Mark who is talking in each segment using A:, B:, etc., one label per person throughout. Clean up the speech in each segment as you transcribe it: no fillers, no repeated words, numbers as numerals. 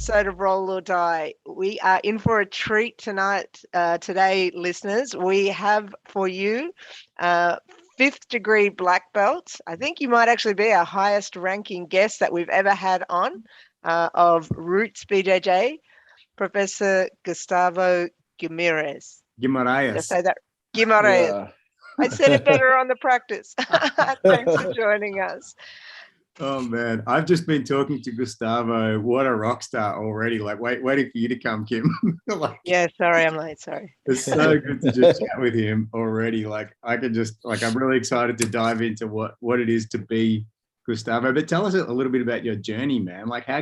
A: episode of Roll or Die. We are in for a treat tonight. Today, listeners, we have for you fifth degree black belt. I think you might actually be our highest ranking guest that we've ever had on of Roots BJJ, Professor Gustavo Guimaraes. Did I say that? Guimaraes.
B: Yeah.
A: I said it better on the practice. Thanks for joining us.
C: Oh man, I've just been talking to Gustavo. What a rock star already! Like, waiting for you to come, Kim.
A: Yeah, sorry, I'm late. Sorry.
C: It's so good to just chat with him already. Like, I'm really excited to dive into what it is to be Gustavo. But tell us a little bit about your journey, man. Like, how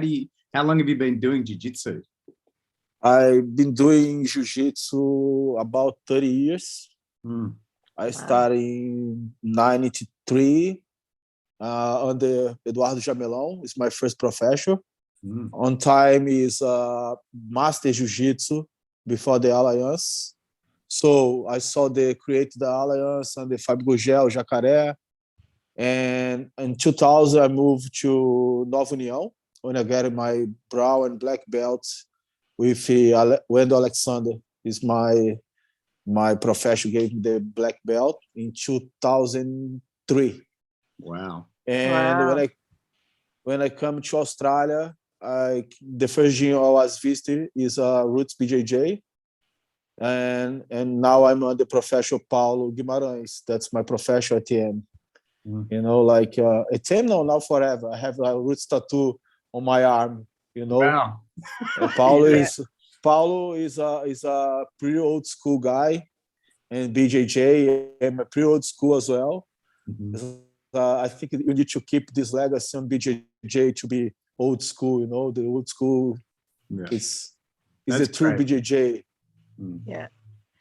C: long have you been doing jiu-jitsu?
B: I've been doing jiu-jitsu about 30 years. I started in 93 under Eduardo Jamelão. It's my first profession. On time is Master Jiu-Jitsu before the Alliance. So I saw they created the Alliance and the Fábio Gugel, Jacaré. And in 2000, I moved to Nova União when I got my brown and black belt with Wendell Alexander. Is my profession, gave me the black belt in 2003.
C: Wow.
B: And when I come to Australia, the first gym I was visiting is Roots BJJ. And now I'm on the professional Paulo Guimarães. That's my profession at the end. You know, like at the end, no, now forever. I have a Roots tattoo on my arm, you know.
C: Wow.
B: Paulo is a pretty old school guy, and BJJ I'm a pretty old school as well. I think you need to keep this legacy on BJJ to be old school. You know, the old school is the true
C: great.
B: BJJ.
A: Yeah.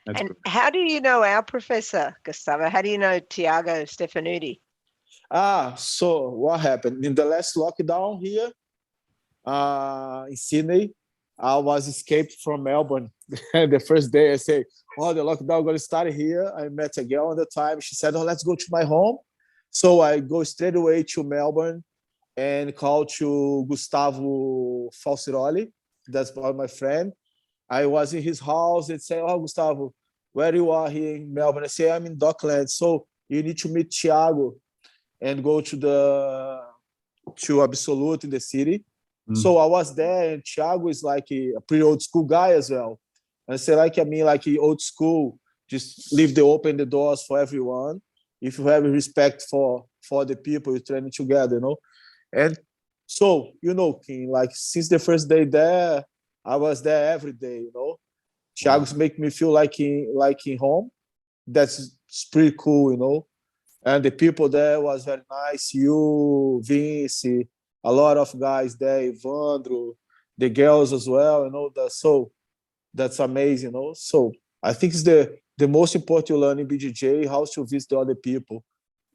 C: That's
A: and
C: great.
A: How do you know our professor, Gustavo? How do you know Tiago Stefanuti?
B: So what happened in the last lockdown here in Sydney? I was escaped from Melbourne. The first day I say, "Oh, the lockdown going to start here." I met a girl at the time. She said, "Oh, let's go to my home." So I go straight away to Melbourne and call to Gustavo Falsiroli. That's my friend. I was in his house and say, "Oh, Gustavo, where you are here in Melbourne?" I say, "I'm in Docklands." So you need to meet Tiago and go to Absolute in the city. So I was there, and Tiago is like a pretty old school guy as well. And I say, like old school, just open the doors for everyone. If you have respect for the people you're training together, you know. And so, you know, King, like since the first day there, I was there every day, you know. Tiago's make me feel like in home. That's pretty cool, you know. And the people there was very nice. You, Vince, a lot of guys there, Evandro, the girls as well, you know. So that's amazing, you know. So I think it's the most important you learn in BJJ, how to visit the other people,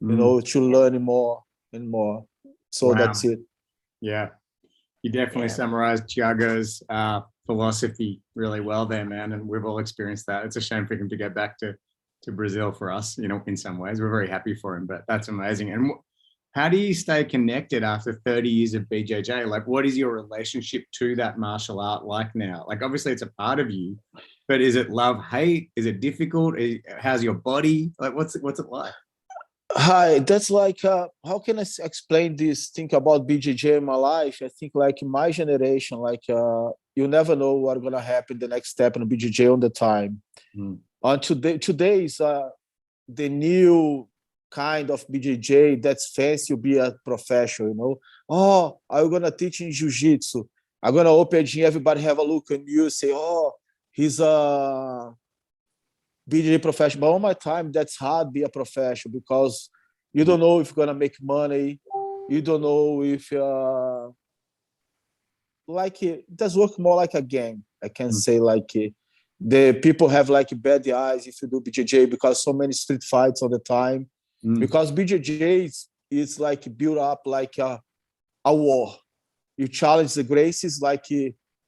B: you know, to learn more and more. So that's it.
C: Yeah. You definitely summarized Tiago's philosophy really well there, man. And we've all experienced that. It's a shame for him to get back to Brazil for us, you know, in some ways. We're very happy for him, but that's amazing. And how do you stay connected after 30 years of BJJ? Like, what is your relationship to that martial art like now? Like, obviously it's a part of you, but is it love, hate? Is it difficult? How's your body? Like, what's it like?
B: Hi, that's like, how can I explain this thing about BJJ in my life? I think like in my generation, like you never know what's going to happen the next step in BJJ on the time. Today is the new kind of BJJ that's fancy to be a professional, you know. Oh, I'm going to teach in Jiu-Jitsu. I'm going to open a gym, everybody have a look at you, say, oh, he's a BJJ professional. But all my time, that's hard to be a professional because you don't know if you're going to make money. You don't know if it does work more like a game. I can say like the people have like bad eyes if you do BJJ because so many street fights all the time. Because BJJ is like built up like a war. You challenge the Gracies like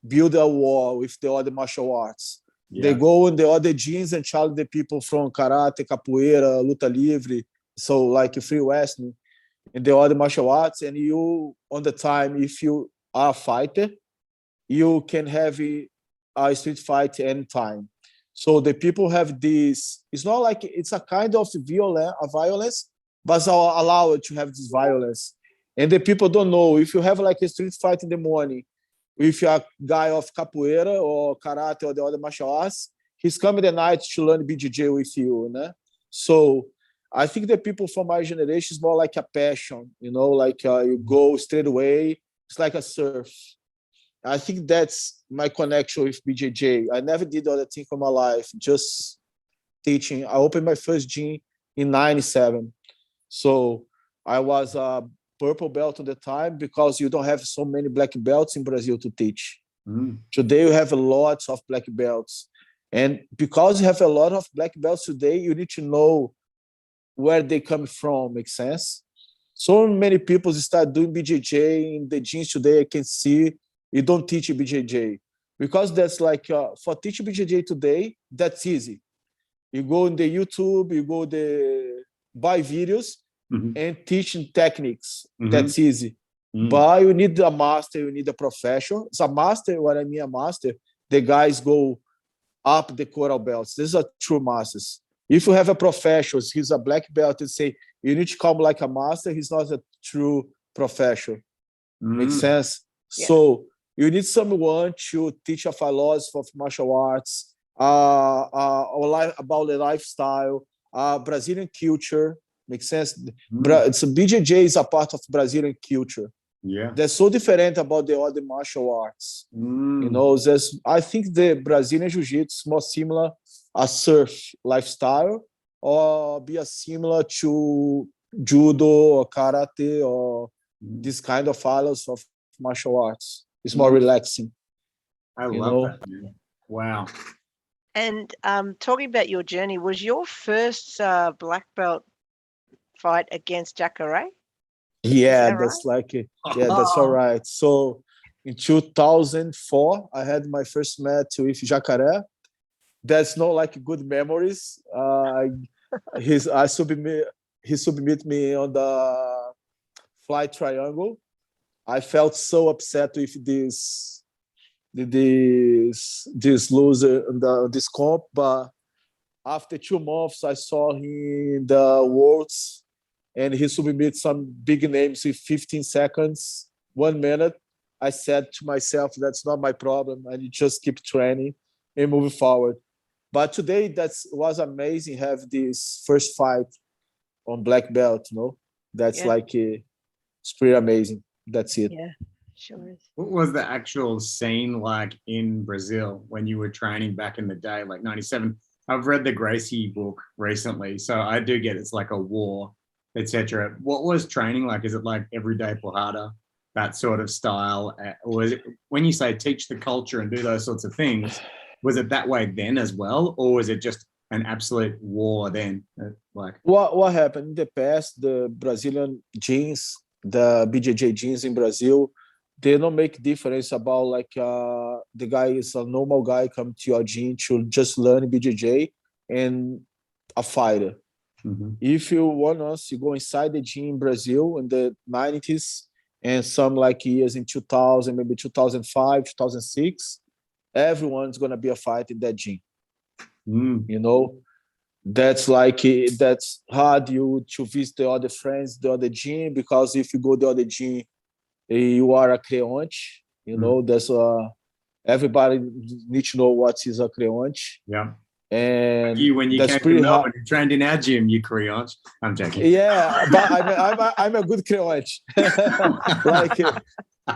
B: build a war with the other martial arts. They go in the other gyms and challenge the people from karate, capoeira, luta livre, so like free wrestling, and the other martial arts. And you, on the time, if you are a fighter, you can have a street fight anytime. So the people have this. It's not like it's a kind of violence, but it's allowed to have this violence. And the people don't know if you have like a street fight in the morning, if you're a guy of capoeira or karate or the other martial arts, he's coming at night to learn BJJ with you, né? So I think the people from my generation is more like a passion, like you go straight away. It's like a surf. I think that's my connection with BJJ. I never did other thing for my life, just teaching. I opened my first gym in '97. So I was a purple belt at the time because you don't have so many black belts in Brazil to teach. Today you have lots of black belts. And because you have a lot of black belts today, you need to know where they come from. Makes sense? So many people start doing BJJ in the gyms today. I can see you don't teach BJJ because that's like for teaching BJJ today, that's easy. You go in the YouTube, you go buy videos and teaching techniques. That's easy. But you need a master, you need a professional. It's a master. What I mean, a master, the guys go up the coral belts. These are true masters. If you have a professional, he's a black belt, and say you need to come like a master, he's not a true professional. Makes sense? Yeah. So you need someone to teach a philosophy of martial arts, about the lifestyle, Brazilian culture. Makes sense? So BJJ is a part of Brazilian culture.
C: Yeah,
B: they're so different about the other martial arts. I think the Brazilian Jiu-Jitsu is more similar a surf lifestyle or be a similar to judo or karate or this kind of styles of martial arts. It's more relaxing.
C: I love that, man. Wow.
A: And talking about your journey, was your first black belt fight against Jacare?
B: Yeah, that's right? That's all right. So in 2004, I had my first match with Jacaré. That's not like good memories. He submit me on the fly triangle. I felt so upset with this loser in this comp, but after 2 months, I saw him in the Worlds, and he submitted some big names in 15 seconds, 1 minute. I said to myself, that's not my problem. I just keep training and moving forward. But today, that was amazing. Have this first fight on black belt. That's it's pretty amazing. That's it.
A: Yeah, sure is.
C: What was the actual scene like in Brazil when you were training back in the day, like '97? I've read the Gracie book recently, so I do get it's like a war, etc. What was training like? Is it like everyday porrada, that sort of style? Or is it, when you say teach the culture and do those sorts of things, was it that way then as well? Or was it just an absolute war then? Like
B: what happened in the past, the Brazilian gyms, the BJJ gyms in Brazil, they don't make difference about like the guy is a normal guy come to your gym to just learn BJJ and a fighter. If you want us, you go inside the gym in Brazil in the 90s and some like years in 2000, maybe 2005, 2006, everyone's going to be a fighter in that gym. That's like, that's hard you to visit the other friends, the other gym, because if you go to the other gym, you are a creonte, that's everybody needs to know what is a creonte.
C: Yeah.
B: And
C: when you came to Melbourne, you trained in our gym, you creonte. I'm joking.
B: Yeah, but I'm a good creonte. Like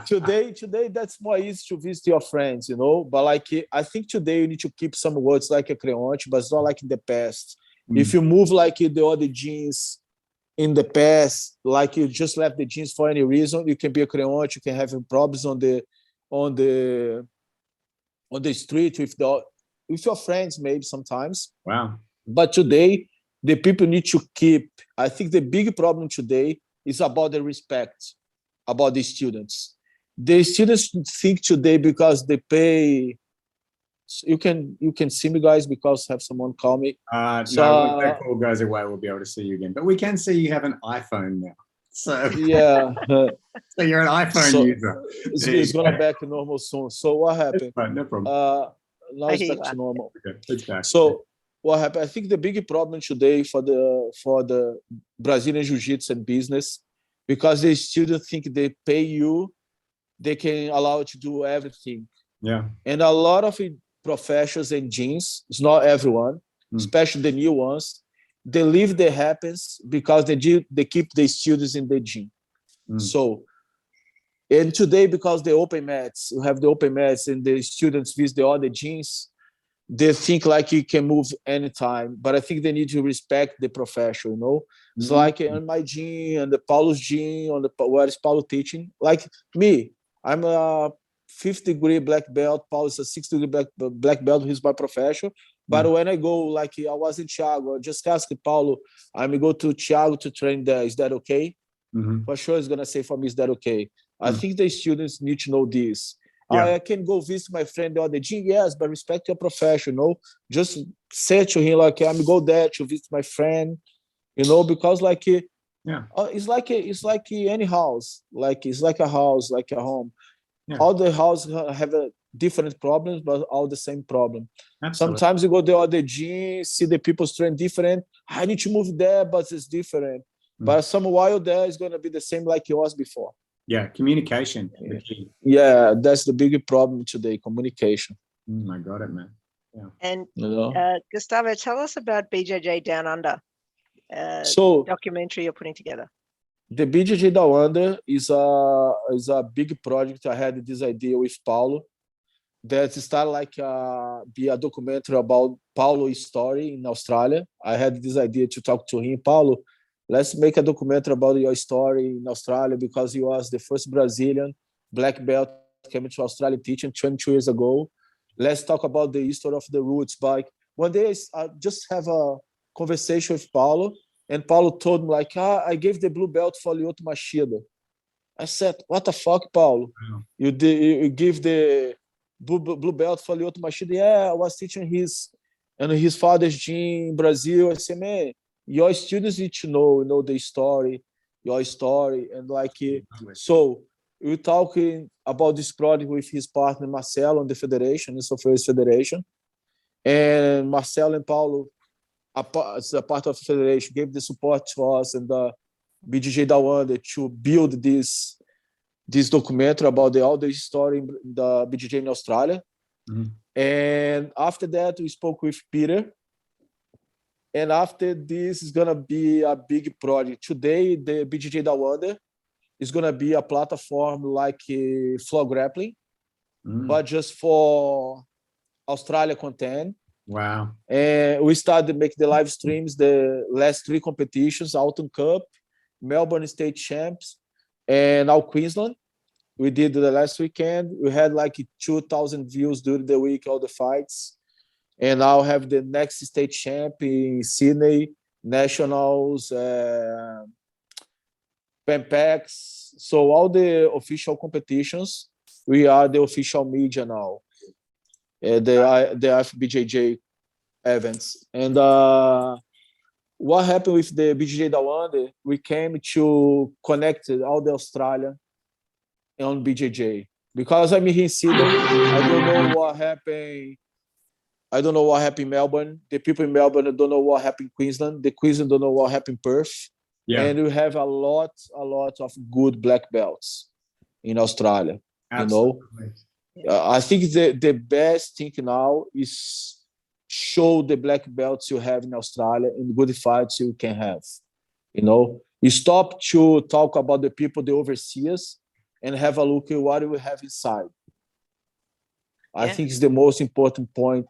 B: today that's more easy to visit your friends, but like I think today you need to keep some words like a creonte, but it's not like in the past. If you move like the other gyms in the past, like you just left the gyms for any reason, you can be a creonte, you can have problems on the street with your friends maybe sometimes.
C: Wow.
B: But today the people need to keep, I think the big problem today is about the respect about the students. The students think today because they pay. You can see me, guys, because have someone call me.
C: No, when that call goes away, we'll be able to see you again. But we can see you have an iPhone now. So,
B: Yeah.
C: so you're an iPhone
B: So
C: user.
B: it's gonna back to normal soon. So what happened?
C: Fine, no problem.
B: Now
A: I
B: it's
A: hear
B: back
A: you
B: to
A: are.
B: normal.
C: Okay, it's back.
B: So what happened? I think the big problem today for the Brazilian Jiu-Jitsu and business, because they still think they pay you, they can allow you to do everything.
C: Yeah.
B: And a lot of professionals and gyms, it's not everyone,
C: Mm.
B: especially the new ones, they leave the happens because they keep the students in the gym.
C: Mm.
B: So, and today, because the open mats, you have the open mats and the students visit the other gyms, they think like you can move anytime. But I think they need to respect the profession, you know? It's like on my gym and the Paulo's gym, on the where is Paulo teaching. Like me, I'm a 5th degree black belt. Paulo is a 6th degree black belt. He's my profession. But when I go, like I was in Thiago, I just asked Paulo, I'm go to Thiago to train there. Is that okay?
C: Mm-hmm.
B: For sure, he's gonna say for me, is that okay? I think the students need to know this.
C: Yeah.
B: I can go visit my friend the other gym, yes, but respect your profession, you know. Just say to him like, I'm go there to visit my friend, you know, because like
C: Yeah.
B: it's like any house, like it's like a house, like a home.
C: Yeah.
B: All the houses have a different problems, but all the same problem.
C: Absolutely.
B: Sometimes you go the other gym, see the people train different. I need to move there, but it's different. But some while there is gonna be the same like it was before.
C: Yeah, communication. The key.
B: Yeah, that's the big problem today, communication.
C: I got it, man. Yeah.
A: And
B: You know?
A: Gustavo, tell us about BJJ Down Under,
B: So
A: documentary you're putting together.
B: the BJJ Down Under is a big project. I had this idea with Paulo that started like be a documentary about Paulo's story in Australia. I had this idea to talk to him, Paulo. Let's make a documentary about your story in Australia because he was the first Brazilian black belt came to Australia teaching 22 years ago. Let's talk about the history of the roots bike. One day I just have a conversation with Paulo, and Paulo told me like, I gave the blue belt for Lyoto Machida. I said, what the fuck, Paulo?
C: Wow.
B: You give the blue belt for Lyoto Machida? Yeah, I was teaching his father's gym in Brazil. I said, man, your students need to know the story, your story, and like so. We're talking about this project with his partner Marcelo on the federation, the Softwares Federation, and Marcelo and Paulo, as a part of the federation, gave the support to us and the BJJ Down Under to build this documentary about all the story in the BJJ in Australia.
C: Mm-hmm.
B: And after that, we spoke with Peter. And after this is gonna be a big project. Today, the BJJ Down Under is gonna be a platform like floor grappling, but just for Australia content.
C: Wow.
B: And we started to make the live streams, the last 3 competitions, Autumn Cup, Melbourne State Champs, and now Queensland. We did the last weekend. We had like 2,000 views during the week, all the fights. And I'll have the next state champ in Sydney, Nationals, Pampex. So all the official competitions, we are the official media now. The FBJJ events. And what happened with the BJJ Down Under, we came to connect all the Australian on BJJ. Because I'm here in Sydney, I don't know what happened. I don't know what happened in Melbourne. The people in Melbourne don't know what happened in Queensland. The Queensland don't know what happened in Perth.
C: Yeah.
B: And we have a lot of good black belts in Australia.
C: Absolutely.
B: You know, I think the best thing now is show the black belts you have in Australia and good fights you can have. You know, you stop to talk about the people, the overseers, and have a look at what we have inside. I think it's the most important point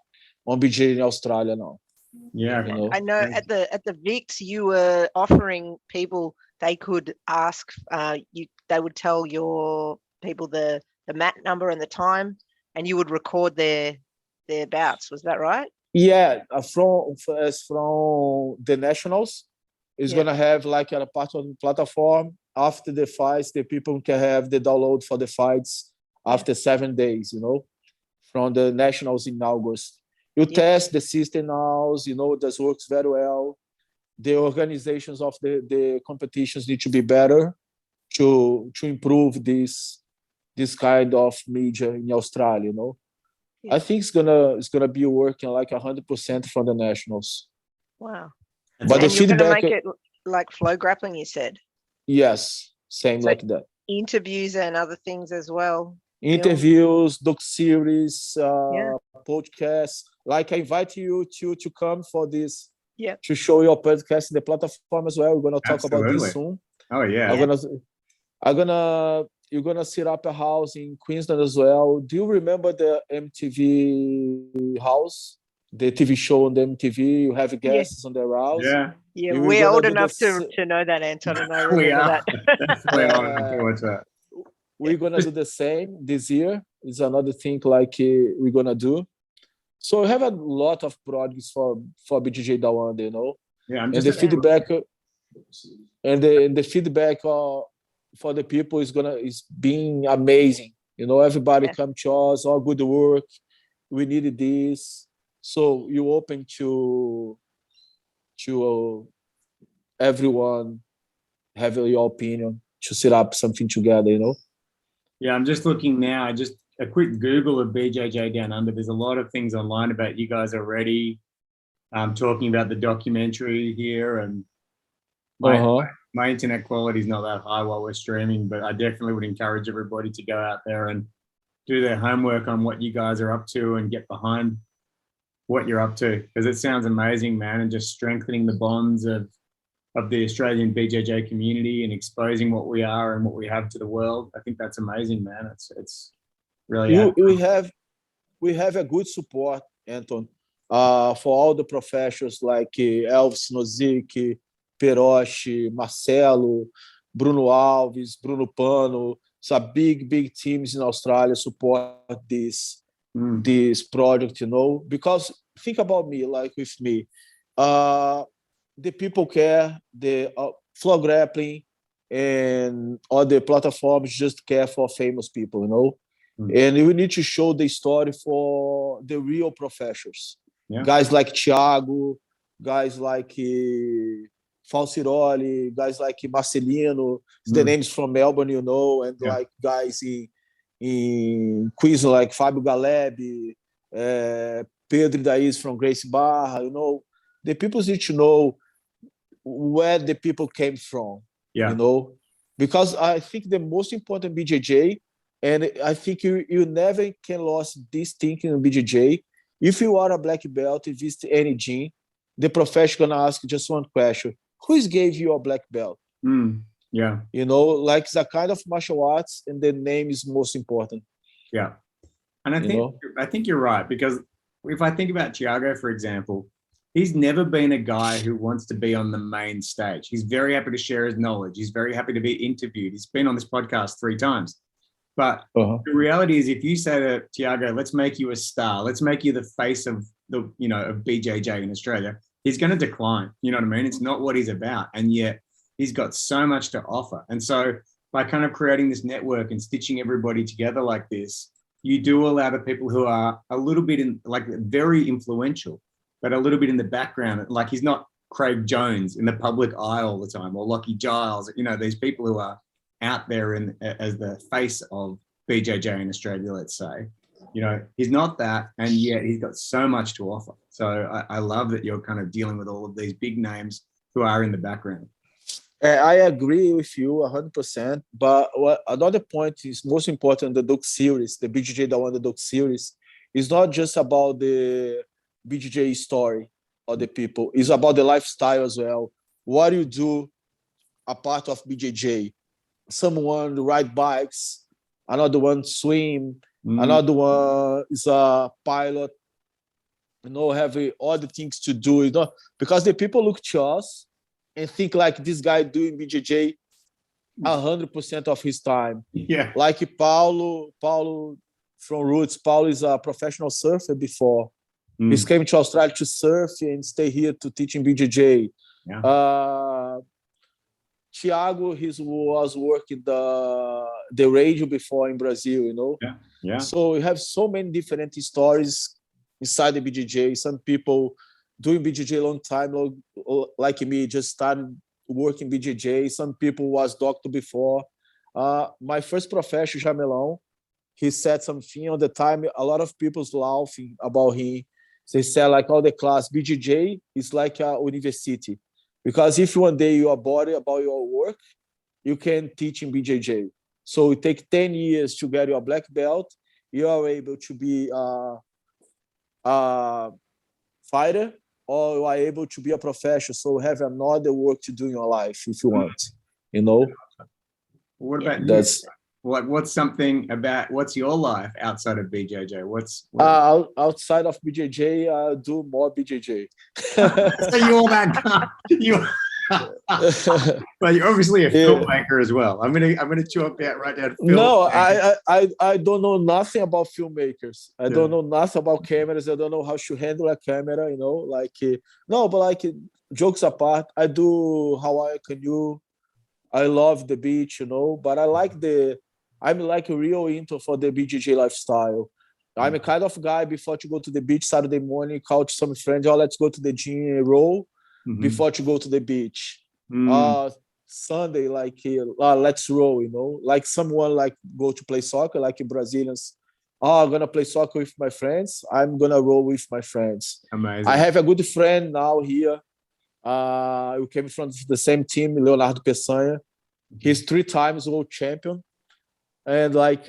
B: on BJ in Australia now.
C: Yeah.
B: You know?
A: I know at the VIX you were offering people they could ask they would tell your people the mat number and the time, and you would record their bouts. Was that right?
B: Yeah, from the nationals, is gonna have like a part of the platform. After the fights, the people can have the download for the fights after 7 days. You know, from the nationals in August. You test the system now. You know, this works very well. the organizations of the competitions need to be better to improve this kind of media in Australia.
A: Yeah.
B: I think it's gonna be working like 100% from the nationals.
A: Wow.
B: But the
A: And you're going to
B: feedback,
A: make it like flow grappling, you said.
B: yes, same
A: So
B: like that.
A: interviews and other things as well.
B: Interviews, doc series,
A: Yeah.
B: podcasts. Like I invite you to come for this,
A: Yeah.
B: to show your podcast in the platform as well. We're gonna talk about
C: Absolutely.
B: this soon.
C: Oh yeah.
B: You're gonna set up a house in Queensland as well. Do you remember the MTV house, the TV show on the MTV? You have guests on their house.
C: Yeah.
A: Yeah,
B: We're
A: we're
B: gonna
A: old
B: do
A: enough
B: this.
A: to know that, Anton, and I
C: We
A: remember
C: are.
A: that.
C: Definitely old enough to watch that.
B: We're gonna do the same this year. It's another thing like we're gonna do. So we have a lot of projects for BJJ Down Under,
C: Yeah, I'm
B: and
C: just
B: the feedback and the feedback for the people is being amazing. Everybody
A: Yeah.
B: come to us, all good work. We needed this, so you open to everyone have your opinion to set up something together.
C: Yeah, I'm just looking now. Just a quick Google of BJJ Down Under. There's a lot of things online about you guys already. Talking about the documentary here, and my internet quality is not that high while we're streaming, but I definitely would encourage everybody to go out there and do their homework on what you guys are up to and get behind what you're up to, because it sounds amazing, man, and just strengthening the bonds of the Australian BJJ community and exposing what we are and what we have to the world. I think that's amazing, man. It's really
B: we have a good support, Anton, for all the professionals like Elvis Nozick, Peroshi, Marcelo, Bruno Alves, Bruno Pano. Some big teams in Australia support this project, because think about me, like with me, the people care, the floor grappling and other platforms just care for famous people, and we need to show the story for the real professionals.
C: Yeah.
B: Guys like Thiago, guys like Falciroli, guys like Marcelino, the names from Melbourne, and like guys in Queensland like Fábio Galeb, Pedro Daiz from Grace Barra. The people need to know where the people came from. Because I think the most important BJJ, and I think you never can lose this thinking in BJJ. If you are a black belt, you visit any gym, the professional gonna ask just one question: who gave you a black belt?
C: Yeah.
B: Like it's a kind of martial arts, and the name is most important.
C: Yeah. And I think you're right, because if I think about Thiago, for example, he's never been a guy who wants to be on the main stage. He's very happy to share his knowledge. He's very happy to be interviewed. He's been on this podcast 3 times. But the reality is, if you say to Thiago, let's make you a star, let's make you the face of of BJJ in Australia, he's going to decline. You know what I mean? It's not what he's about. And yet he's got so much to offer. And so by kind of creating this network and stitching everybody together like this, you do allow the people who are a little bit very influential, but a little bit in the background. Like he's not Craig Jones in the public eye all the time, or Lockie Giles, these people who are out there as the face of BJJ in Australia, let's say. He's not that, and yet he's got so much to offer. So I love that you're kind of dealing with all of these big names who are in the background.
B: I agree with you 100%. But another point is most important: the doc series, the BJJ Down Under doc series, is not just about the BJJ story or the people. It's about the lifestyle as well. What you do a part of BJJ. Someone ride bikes, another one swim, another one is a pilot. Have other things to do. Because the people look to us and think like this guy doing BJJ 100% of his time.
C: Yeah.
B: Like Paulo from Roots. Paulo is a professional surfer before. He came to Australia to surf and stay here to teach in BJJ.
C: Yeah.
B: Thiago, he was working the radio before in Brazil,
C: Yeah.
B: So we have so many different stories inside the BJJ. Some people doing BJJ a long time, like me, just started working BJJ. Some people was doctor before. My first professor, Jamelão, he said something on the time. A lot of people's laughing about him. They said like all the class, BJJ is like a university. Because if one day you are bored about your work, you can teach in BJJ. So it takes 10 years to get your black belt. You are able to be a fighter, or you are able to be a professional. So have another work to do in your life if you want, you know.
C: What about you?
B: That's
C: What's something about what's your life outside of BJJ?
B: outside of BJJ, I do more BJJ.
C: So you're that guy. Well, you're obviously a filmmaker as well. I'm gonna chew up that right down.
B: No, I don't know nothing about filmmakers. I don't know nothing about cameras. I don't know how to handle a camera. You know, like no, but like jokes apart, I do Hawaii canoe. I love the beach, you know, but I'm like real into for the BJJ lifestyle. I'm a kind of guy before to go to the beach Saturday morning, call to some friends, oh, let's go to the gym and roll before to go to the beach. Sunday, like let's roll, you know, like someone like go to play soccer, like Brazilians. Oh, I'm gonna play soccer with my friends. I'm gonna roll with my friends.
C: Amazing.
B: I have a good friend now here. We came from the same team, Leonardo Peçanha. He's 3 times world champion. And like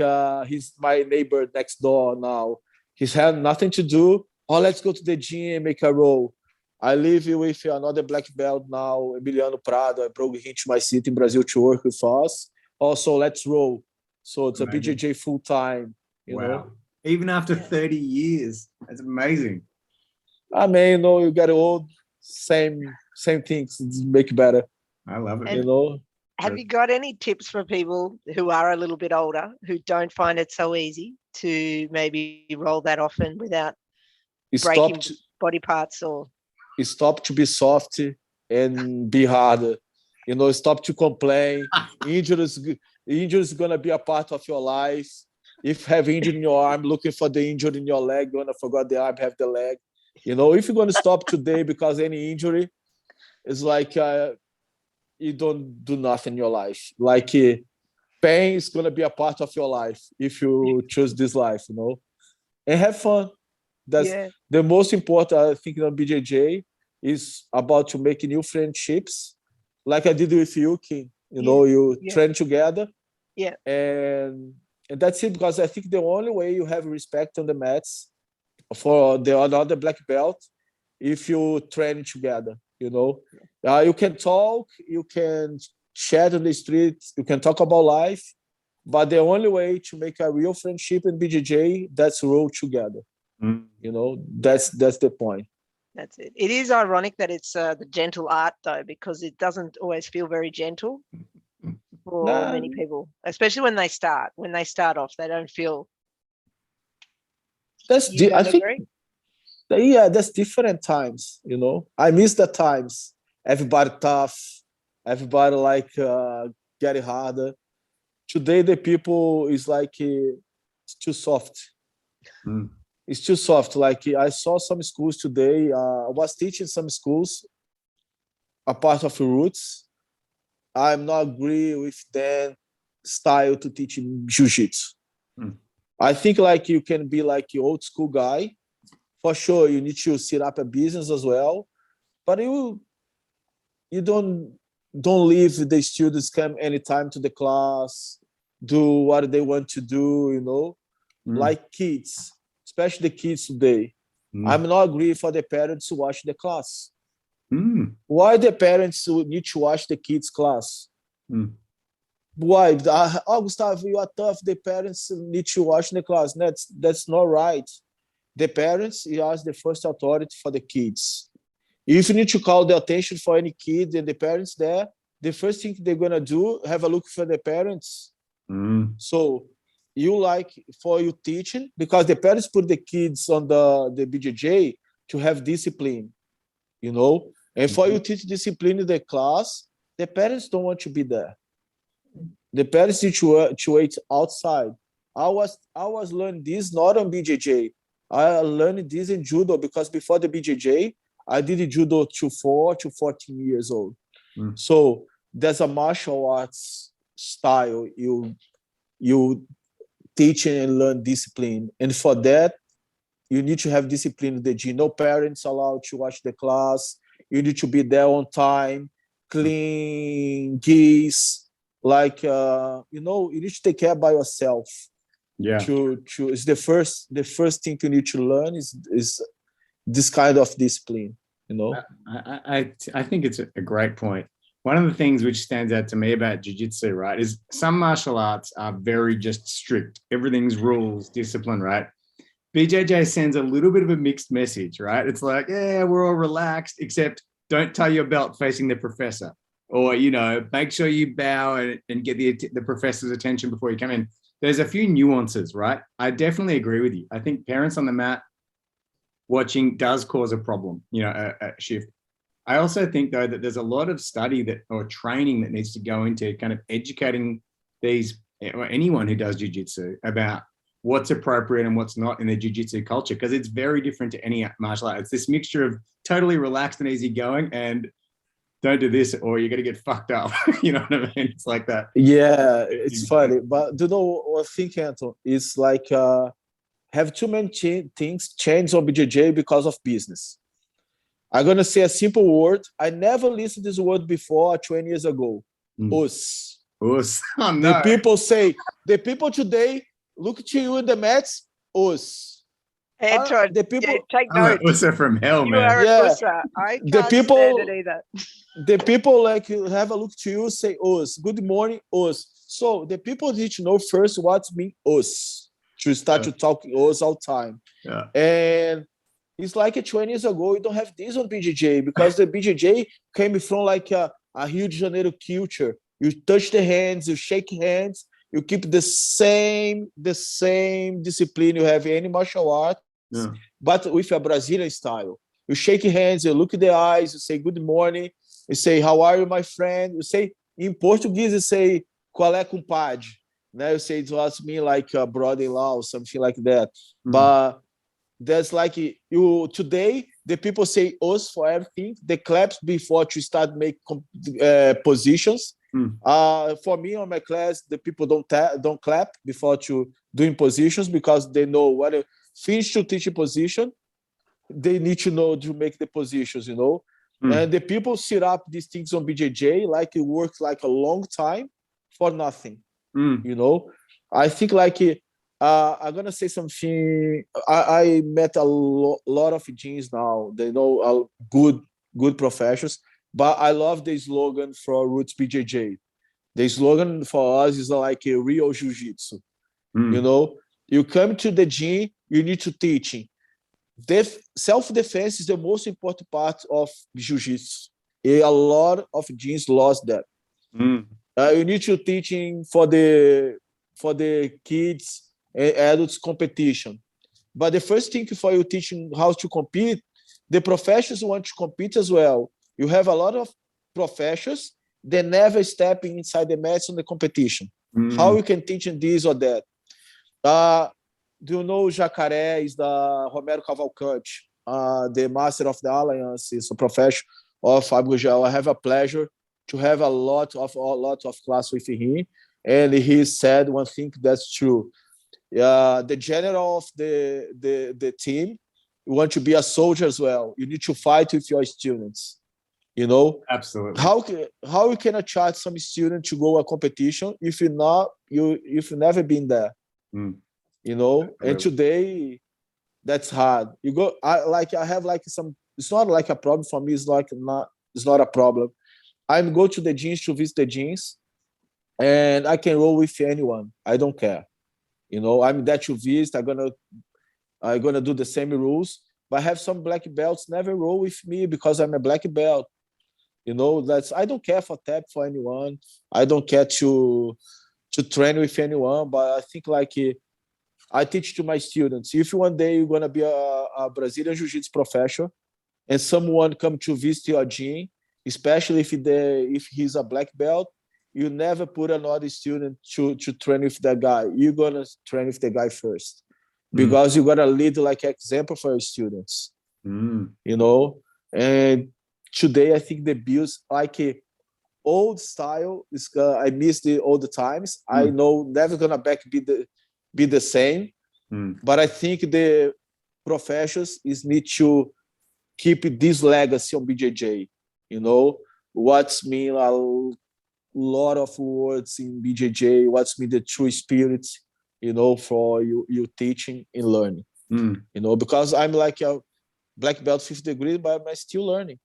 B: he's my neighbor next door now. He's had nothing to do. Oh, let's go to the gym and make a roll. I live with another black belt now, Emiliano Prado. I brought him to my city in Brazil to work with us. Also, let's roll. So it's amazing. A BJJ full time. You know?
C: Even after 30 years, that's amazing.
B: I mean, you know, you get old, same things, make better.
C: I love it.
A: And
B: you know.
A: Have you got any tips for people who are a little bit older, who don't find it so easy to maybe roll that often without breaking body parts? Or
B: stop to be soft and be harder. You know, stop to complain. Injuries gonna be a part of your life. If you have injury in your arm, looking for the injury in your leg, gonna forget the arm, have the leg. You know, if you're gonna stop today because any injury, it's like you don't do nothing in your life. Like pain is gonna be a part of your life if you choose this life, you know, and have fun. That's the most important. I think on BJJ is about to make new friendships, like I did with you, King. You know, you train together, and that's it. Because I think the only way you have respect on the mats for the other black belt if you train together. You know, you can talk, you can chat on the streets, you can talk about life, but the only way to make a real friendship in BJJ, that's roll together. You know, that's the point.
A: That's it. It is ironic that it's the gentle art, though, because it doesn't always feel very gentle for many people, especially when they start. When they start off, they don't feel.
B: I think. Yeah, that's different times, you know. I miss the times. Everybody tough, everybody like getting harder. Today the people is like it's too soft. It's too soft. Like I saw some schools today. I was teaching some schools a part of the roots. I'm not agree with their style to teach jiu-jitsu. I think like you can be like the old school guy. For sure, you need to set up a business as well, but you don't leave the students come anytime to the class, do what they want to do, you know, like kids, especially the kids today. I'm not agree for the parents to watch the class. Why the parents need to watch the kids' class? Why? Oh, Gustavo, you are tough. The parents need to watch the class. That's not right. The parents are the first authority for the kids. If you need to call the attention for any kid and the parents there, the first thing they're gonna do, have a look for the parents. So you like for you teaching, because the parents put the kids on the BJJ to have discipline, you know, and for you teach discipline in the class, the parents don't want to be there. The parents need to wait outside. I was learning this not on BJJ. I learned this in judo, because before the BJJ, I did judo to 4 to 14 years old.
C: Mm.
B: So there's a martial arts style you teach and learn discipline, and for that you need to have discipline in the gym. No parents allowed to watch the class. You need to be there on time, clean geese. Like you need to take care by yourself.
C: Yeah.
B: It's the first thing you need to learn is this kind of discipline.
C: I think it's a great point. One of the things which stands out to me about jiu-jitsu, right, is some martial arts are very just strict. Everything's rules, discipline, right? BJJ sends a little bit of a mixed message, right? It's like, yeah, we're all relaxed, except don't tie your belt facing the professor, or make sure you bow and get the professor's attention before you come in. There's a few nuances, right? I definitely agree with you. I think parents on the mat watching does cause a problem, a shift. I also think, though, that there's a lot of study or training that needs to go into kind of educating anyone who does jiu-jitsu about what's appropriate and what's not in the jiu-jitsu culture, because it's very different to any martial art. It's this mixture of totally relaxed and easygoing and don't do this or you're going to get fucked up. You know what I mean? It's like that.
B: Yeah, it's funny. But do you know what I think, Anton? It's like have too many things change on BJJ because of business. I'm going to say a simple word. I never listened to this word before 20 years ago. Us.
C: Us. Oh, no.
B: The people today look to you in the mats, us.
A: Anton,
B: the people,
A: take
C: I'm
A: notes.
C: an USA from hell,
A: You
C: man.
A: are an USA. I can't stand it either.
B: The people have a look to you, say us. Good morning, us. So the people need to know first what mean us to start to talk us all time.
C: Yeah.
B: And it's like 20 years ago, you don't have this on BJJ because the BJJ came from like a Rio de Janeiro culture. You touch the hands, you shake hands, you keep the same discipline you have in any martial art, but with a Brazilian style. You shake hands, you look in the eyes, you say good morning, you say how are you, my friend? You say in Portuguese, you say qual é, compadre? You say it was me like a brother-in-law or something like that. But there's like today the people say us for everything. They clap before to start make positions. For me on my class, the people don't clap before to doing positions because they know what finish to teach a position. They need to know to make the positions, And the people set up these things on BJJ like it works like a long time for nothing, I think like I'm gonna say something. I met a lot of gyms now. They know good professionals, but I love the slogan for Roots BJJ. The slogan for us is like a real jiu-jitsu. You come to the gym, you need to teach. Self-defense is the most important part of jiu-jitsu. A lot of gyms lost that. You need to teaching for the kids and adults competition. But the first thing for you teaching how to compete, the professionals want to compete as well. You have a lot of professionals that never step inside the mats on the competition. How you can teach in this or that? Do you know Jacaré is the Romero Cavalcante, the master of the Alliance, is a professional of Abuja. I have a pleasure to have a lot of class with him, and he said one thing that's true. The general of the team, you want to be a soldier as well. You need to fight with your students.
C: Absolutely.
B: How you can charge some student to go a competition if you've never been there?
C: Absolutely.
B: And today that's hard. I have like some. It's not like a problem for me. It's not a problem. I'm go to the gyms to visit the gyms, and I can roll with anyone. I don't care. I'm there to visit. I'm gonna do the same rules. But I have some black belts never roll with me because I'm a black belt. I don't care for tap for anyone. I don't care to train with anyone. But I think like I teach to my students. If one day you're gonna be a Brazilian Jiu-Jitsu professional, and someone come to visit your gym, especially if he's a black belt, you never put another student to train with that guy. You're gonna train with the guy first because you're gonna lead like example for your students. And today, I think the builds like a old style is. I miss the old times. I know never gonna back be the same. But I think the professionals is need to keep this legacy on BJJ. You know, what's mean a lot of words in BJJ. What's mean the true spirit. You know, for you teaching and learning. You know, because I'm like a black belt 50 degrees, but I'm still learning.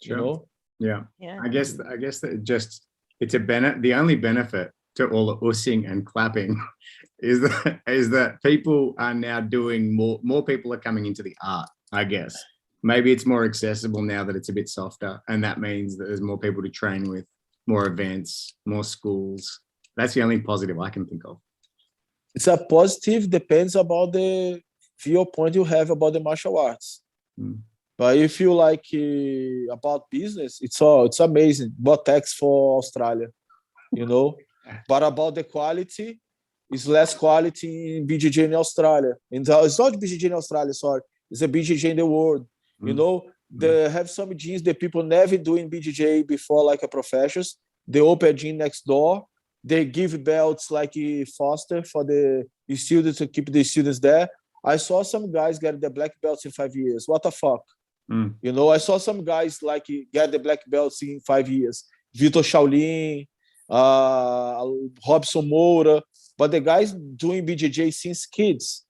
C: Sure.
B: You know.
C: Yeah. I guess that it's a the only benefit to all the ussing and clapping is that people are now doing more people are coming into the art, I guess. Maybe it's more accessible now that it's a bit softer, and that means that there's more people to train with, more events, more schools. That's the only positive I can think of.
B: It's a positive, depends about the viewpoint you have about the martial arts. But if you like about business, it's amazing. Botex for Australia, you know. But about the quality, it's less quality in BJJ in Australia. And it's not BJJ in Australia, sorry. It's a BJJ in the world. You know, they have some gyms that people never do in BJJ before, like a professionals. They open a gym next door. They give belts like foster for the students to keep the students there. I saw some guys get the black belts in 5 years. What the fuck? You know, I saw some guys like get the black belts in 5 years. Vitor Shaolin, Robson Moura, but the guys doing BJJ since kids.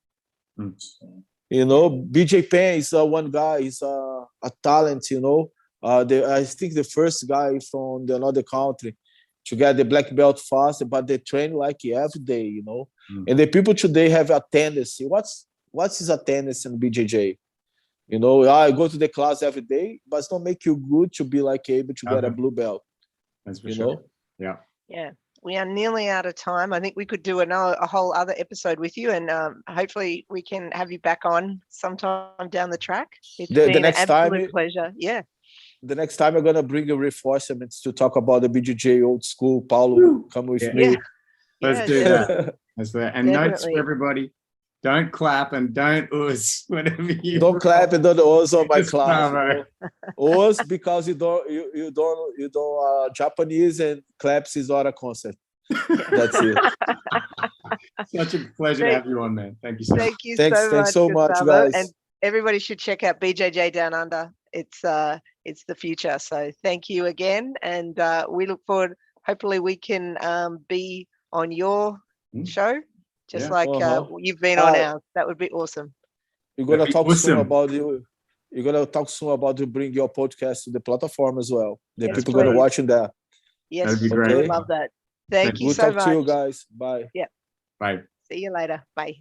B: You know, BJ Penn is one guy. He's a talent. You know, I think the first guy from another country to get the black belt fast, but they train like every day. You know, and the people today have a tendency. What is a tendency in BJJ? You know, I go to the class every day, but it's not make you good to be like able to get a blue belt.
C: That's for
B: you
C: sure.
B: know?
A: Yeah. We are nearly out of time. I think we could do a whole other episode with you, and hopefully we can have you back on sometime down the track. It's been an absolute pleasure. Yeah.
B: The next time I'm gonna bring you reinforcements to talk about the BJJ old school. Paulo, come with me.
C: Let's do that. Let's do that. And notes for everybody: don't clap and don't us whenever you
B: don't clap and don't us on my class. You know? Us because you don't Japanese, and claps is not a concept. That's it.
A: Such
C: a pleasure to have you on, man. Thank you so much.
B: Thanks so much,
A: Gustavo.
B: guys.
A: And everybody should check out BJJ Down Under. It's the future. So thank you again, and we look forward. Hopefully, we can be on your show, just like you've been on ours. That would be awesome.
B: You're gonna talk soon about you. You're gonna talk soon about to bring your podcast to the platform as well. The people gonna watch in there.
A: Yes, that'd be great. I love that. Thank you so much.
B: Good talk to you guys. Bye.
A: Yeah.
C: Bye.
A: See you later. Bye.